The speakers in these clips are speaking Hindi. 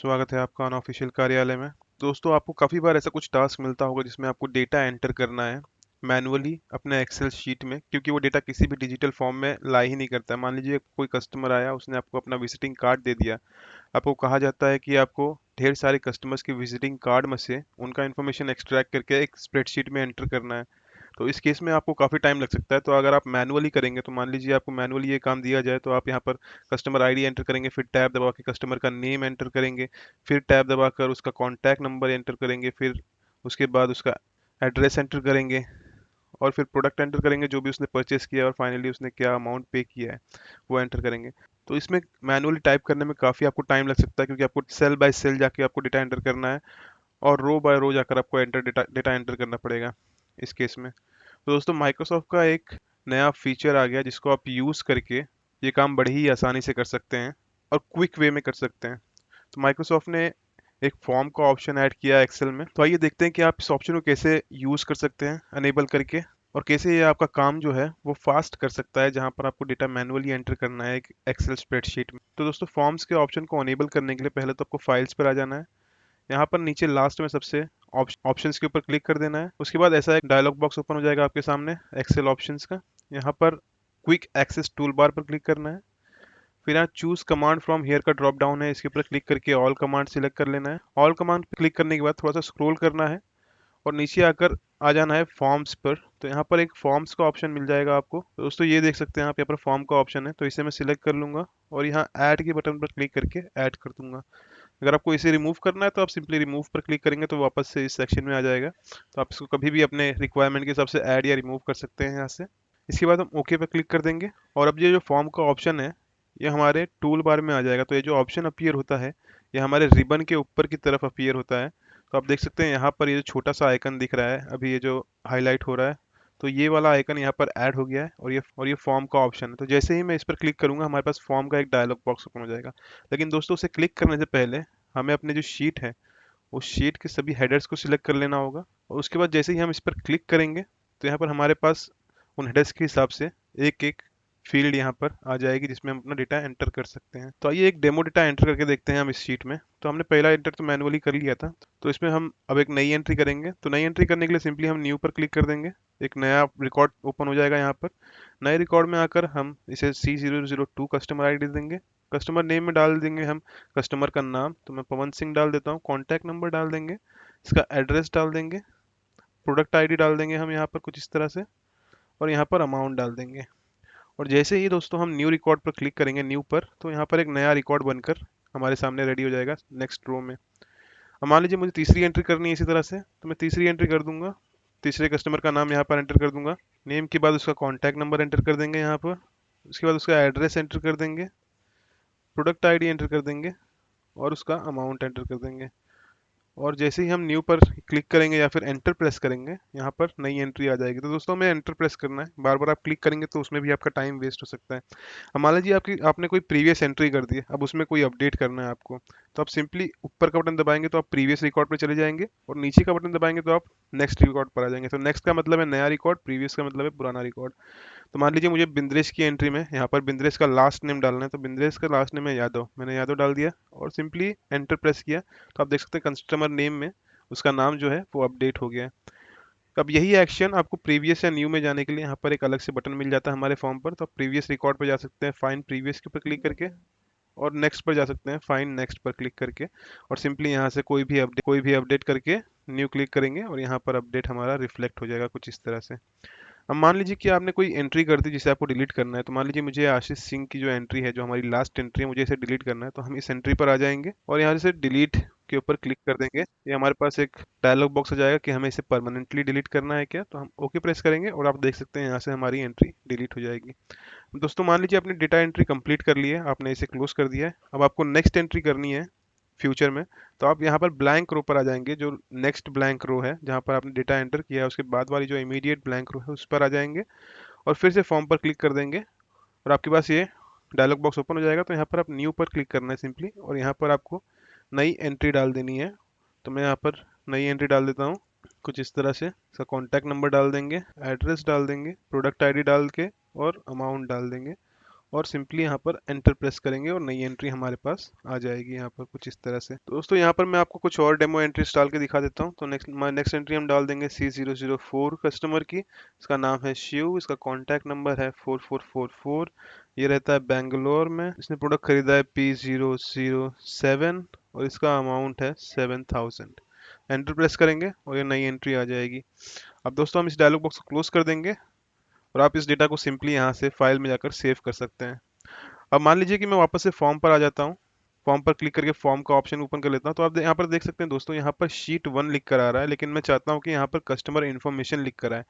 स्वागत है आपका अनऑफिशियल कार्यालय में। दोस्तों, आपको काफ़ी बार ऐसा कुछ टास्क मिलता होगा जिसमें आपको डेटा एंटर करना है मैनुअली अपने एक्सेल शीट में, क्योंकि वो डेटा किसी भी डिजिटल फॉर्म में ला ही नहीं करता है। मान लीजिए कोई कस्टमर आया, उसने आपको अपना विजिटिंग कार्ड दे दिया। आपको कहा जाता है कि आपको ढेर सारे कस्टमर्स के विजिटिंग कार्ड में से उनका इन्फॉर्मेशन एक्सट्रैक्ट करके एक स्प्रेडशीट में एंटर करना है। तो इस केस में आपको काफ़ी टाइम लग सकता है। तो अगर आप मैनुअली करेंगे, तो मान लीजिए आपको मैनुअली ये काम दिया जाए, तो आप यहाँ पर कस्टमर आईडी एंटर करेंगे, फिर टैब दबा के कस्टमर का नेम एंटर करेंगे, फिर टैब दबाकर उसका कॉन्टैक्ट नंबर एंटर करेंगे, फिर उसके बाद उसका एड्रेस एंटर करेंगे, और फिर प्रोडक्ट एंटर करेंगे जो भी उसने परचेस किया है, और फाइनली उसने क्या अमाउंट पे किया है वो एंटर करेंगे। तो इसमें मैनुअली टाइप करने में काफ़ी आपको टाइम लग सकता है, क्योंकि आपको सेल बाय सेल जाके आपको डेटा एंटर करना है, और रो बाय रो जाकर आपको डेटा एंटर करना पड़ेगा इस केस में। तो दोस्तों, माइक्रोसॉफ्ट का एक नया फीचर आ गया जिसको आप यूज़ करके ये काम बड़ी ही आसानी से कर सकते हैं और क्विक वे में कर सकते हैं। तो माइक्रोसॉफ्ट ने एक फॉर्म का ऑप्शन ऐड किया है एक्सेल में। तो आइए देखते हैं कि आप इस ऑप्शन को कैसे यूज़ कर सकते हैं अनेबल करके, और कैसे ये आपका काम जो है वो फास्ट कर सकता है, जहां पर आपको डेटा मैनुअली एंटर करना है एक एक्सेल स्प्रेडशीट में। तो दोस्तों, फॉर्म्स के ऑप्शन को अनेबल करने के लिए पहले तो आपको फाइल्स पर आ जाना है। यहाँ पर नीचे लास्ट में सबसे ऑप्शंस के ऊपर क्लिक कर देना है। उसके बाद ऐसा एक डायलॉग बॉक्स ओपन हो जाएगा आपके सामने एक्सेल ऑप्शंस का। यहाँ पर क्विक एक्सेस टूल बार पर क्लिक करना है। फिर यहाँ चूज कमांड फ्रॉम हियर का ड्रॉप डाउन है, इसके ऊपर क्लिक करके ऑल कमांड सिलेक्ट कर लेना है। ऑल कमांड पर क्लिक करने के बाद थोड़ा सा स्क्रॉल करना है और नीचे आकर आ जाना है फॉर्म्स पर। तो यहाँ पर एक फॉर्म्स का ऑप्शन मिल जाएगा आपको। तो दोस्तों, ये देख सकते हैं आप, यहाँ पर फॉर्म का ऑप्शन है, तो इसे मैं सिलेक्ट कर लूंगा और यहाँ ऐड के बटन पर क्लिक करके ऐड कर दूंगा। अगर आपको इसे रिमूव करना है तो आप सिंपली रिमूव पर क्लिक करेंगे तो वापस से इस सेक्शन में आ जाएगा। तो आप इसको कभी भी अपने रिक्वायरमेंट के हिसाब से ऐड या रिमूव कर सकते हैं यहाँ से। इसके बाद हम ओके पर क्लिक कर देंगे, और अब ये जो फॉर्म का ऑप्शन है ये हमारे टूल बार में आ जाएगा। तो ये जो ऑप्शन अपीयर होता है ये हमारे रिबन के ऊपर की तरफ अपीयर होता है। तो आप देख सकते हैं यहाँ पर ये जो छोटा सा आइकन दिख रहा है अभी, ये जो हाईलाइट हो रहा है, तो ये वाला आइकन यहाँ पर ऐड हो गया है, और ये फॉर्म का ऑप्शन है। तो जैसे ही मैं इस पर क्लिक करूंगा हमारे पास फॉर्म का एक डायलॉग बॉक्स ओपन हो जाएगा। लेकिन दोस्तों, उसे क्लिक करने से पहले हमें अपने जो शीट है उस शीट के सभी हेडर्स को सिलेक्ट कर लेना होगा, और उसके बाद जैसे ही हम इस पर क्लिक करेंगे तो यहाँ पर हमारे पास उन हेडर्स के हिसाब से एक एक फील्ड यहाँ पर आ जाएगी जिसमें हम अपना डेटा एंटर कर सकते हैं। तो आइए एक डेमो डेटा एंटर करके देखते हैं हम इस शीट में। तो हमने पहला एंटर तो मैनुअली कर लिया था, तो इसमें हम अब एक नई एंट्री करेंगे। तो नई एंट्री करने के लिए सिंपली हम न्यू पर क्लिक कर देंगे। एक नया रिकॉर्ड ओपन हो जाएगा यहाँ पर। नए रिकॉर्ड में आकर हम इसे C002 कस्टमर आईडी देंगे। कस्टमर नेम में डाल देंगे हम कस्टमर का नाम, तो मैं पवन सिंह डाल देता हूँ। कॉन्टैक्ट नंबर डाल देंगे, इसका एड्रेस डाल देंगे, प्रोडक्ट आईडी डाल देंगे हम यहाँ पर कुछ इस तरह से, और यहाँ पर अमाउंट डाल देंगे। और जैसे ही दोस्तों हम न्यू रिकॉर्ड पर क्लिक करेंगे, न्यू पर, तो यहाँ पर एक नया रिकॉर्ड बनकर हमारे सामने रेडी हो जाएगा नेक्स्ट रो में। अब मान लीजिए मुझे तीसरी एंट्री करनी है इसी तरह से, तो मैं तीसरी एंट्री कर दूंगा। तीसरे कस्टमर का नाम यहाँ पर एंटर कर दूंगा। नेम के बाद उसका कॉन्टैक्ट नंबर एंटर कर देंगे यहाँ पर। उसके बाद उसका एड्रेस एंटर कर देंगे, प्रोडक्ट आईडी एंटर कर देंगे, और उसका अमाउंट एंटर कर देंगे। और जैसे ही हम न्यू पर क्लिक करेंगे या फिर एंटर प्रेस करेंगे, यहाँ पर नई एंट्री आ जाएगी। तो दोस्तों, हमें एंटर प्रेस करना है। बार बार आप क्लिक करेंगे तो उसमें भी आपका टाइम वेस्ट हो सकता है। अब मान लीजिए आपने कोई प्रीवियस एंट्री कर दी है, अब उसमें कोई अपडेट करना है आपको, तो आप सिंपली ऊपर का बटन दबाएंगे तो आप प्रीवियस रिकॉर्ड पर चले जाएंगे, और नीचे का बटन दबाएंगे तो आप नेक्स्ट रिकॉर्ड पर आ जाएंगे। तो नेक्स्ट का मतलब है नया रिकॉर्ड, प्रीवियस का मतलब है पुराना रिकॉर्ड। तो मान लीजिए मुझे बिंद्रेश की एंट्री में यहाँ पर बिंद्रेश का लास्ट नेम डालना है, तो बिंद्रेश का लास्ट नेम है यादव, मैंने यादव डाल दिया और सिंपली एंटर प्रेस किया। तो आप देख सकते हैं कस्टमर नेम में उसका नाम जो है वो अपडेट हो गया है। अब यही एक्शन आपको प्रीवियस या न्यू में जाने के लिए यहाँ पर एक अलग से बटन मिल जाता है हमारे फॉर्म पर। तो आप प्रीवियस रिकॉर्ड पर जा सकते हैं फाइंड प्रीवियस के ऊपर क्लिक करके, और नेक्स्ट पर जा सकते हैं फाइंड नेक्स्ट पर क्लिक करके, और सिंपली यहाँ से कोई भी अपडेट करके न्यू क्लिक करेंगे, और यहाँ पर अपडेट हमारा रिफ्लेक्ट हो जाएगा कुछ इस तरह से। अब मान लीजिए कि आपने कोई एंट्री कर दी जिसे आपको डिलीट करना है। तो मान लीजिए मुझे आशीष सिंह की जो एंट्री है, जो हमारी लास्ट एंट्री है, मुझे इसे डिलीट करना है। तो हम इस एंट्री पर आ जाएंगे और यहाँ से डिलीट के ऊपर क्लिक कर देंगे। ये हमारे पास एक डायलॉग बॉक्स आ जाएगा कि हमें इसे परमानेंटली डिलीट करना है क्या। तो हम ओके प्रेस करेंगे और आप देख सकते हैं यहाँ से हमारी एंट्री डिलीट हो जाएगी। दोस्तों, मान लीजिए आपने डेटा एंट्री कंप्लीट कर लिया है, आपने इसे क्लोज कर दिया है। अब आपको नेक्स्ट एंट्री करनी है फ्यूचर में। तो आप यहाँ पर ब्लैंक रो पर आ जाएंगे, जो नेक्स्ट ब्लैंक रो है जहाँ पर आपने डेटा एंटर किया है उसके बाद वाली जो इमीडिएट ब्लैंक रो है उस पर आ जाएंगे, और फिर से फॉर्म पर क्लिक कर देंगे, और आपके पास ये डायलॉग बॉक्स ओपन हो जाएगा। तो यहाँ पर आप न्यू पर क्लिक करना है सिंपली, और यहाँ पर आपको नई एंट्री डाल देनी है। तो मैं यहाँ पर नई एंट्री डाल देता हूँ कुछ इस तरह से। इसका कॉन्टैक्ट नंबर डाल देंगे, एड्रेस डाल देंगे, प्रोडक्ट आईडी डाल के और अमाउंट डाल देंगे, और सिंपली यहाँ पर एंटर प्रेस करेंगे और नई एंट्री हमारे पास आ जाएगी यहाँ पर कुछ इस तरह से। तो दोस्तों यहाँ पर मैं आपको कुछ और डेमो एंट्रीज डाल के दिखा देता हूँ। तो नेक्स्ट एंट्री हम डाल देंगे C004 कस्टमर की। इसका नाम है शिव, इसका कॉन्टैक्ट नंबर है 4444। ये रहता है बेंगलोर में, इसने प्रोडक्ट खरीदा है P007 और इसका अमाउंट है 7000। एंटर प्रेस करेंगे और ये नई एंट्री आ जाएगी। अब दोस्तों हम इस डायलॉग बॉक्स को क्लोज कर देंगे और आप इस डेटा को सिंपली यहाँ से फाइल में जाकर सेव कर सकते हैं। अब मान लीजिए कि मैं वापस से फॉर्म पर आ जाता हूँ, फॉर्म पर क्लिक करके फॉर्म का ऑप्शन ओपन कर लेता हूँ। तो आप यहाँ पर देख सकते हैं दोस्तों, यहाँ पर शीट 1 लिख कर आ रहा है, लेकिन मैं चाहता हूँ कि यहाँ पर कस्टमर इन्फॉर्मेशन लिख कर आए।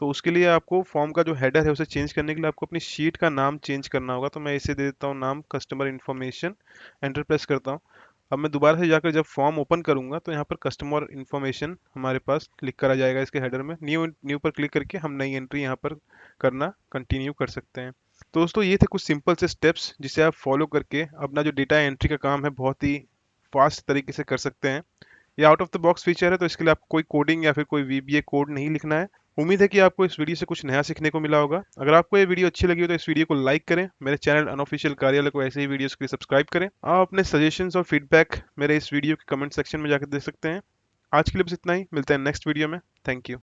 तो उसके लिए आपको फॉर्म का जो हेडर है उसे चेंज करने के लिए आपको अपनी शीट का नाम चेंज करना होगा। तो मैं इसे दे देता हूँ नाम कस्टमर इन्फॉर्मेशन, एंटर प्रेस करता हूँ। अब मैं दोबारा से जाकर जब फॉर्म ओपन करूंगा तो यहाँ पर कस्टमर इन्फॉर्मेशन हमारे पास लिख कर आ जाएगा इसके हेडर में। न्यू न्यू पर क्लिक करके हम नई एंट्री यहाँ पर करना कंटिन्यू कर सकते हैं। तो दोस्तों ये थे कुछ सिंपल से स्टेप्स जिसे आप फॉलो करके अपना जो डेटा एंट्री का काम है बहुत ही फास्ट तरीके से कर सकते हैं। ये out of the box feature है, तो इसके लिए आपको कोई कोडिंग या फिर कोई VBA कोड नहीं लिखना है। उम्मीद है कि आपको इस वीडियो से कुछ नया सीखने को मिला होगा। अगर आपको ये वीडियो अच्छी लगी हो तो इस वीडियो को लाइक करें, मेरे चैनल अनऑफिशियल कार्यालय को ऐसे ही वीडियोस के लिए सब्सक्राइब करें। आप अपने सजेशंस और फीडबैक मेरे इस वीडियो के कमेंट सेक्शन में जाकर दे सकते हैं। आज के लिए बस इतना ही, मिलते हैं नेक्स्ट वीडियो में। Thank you.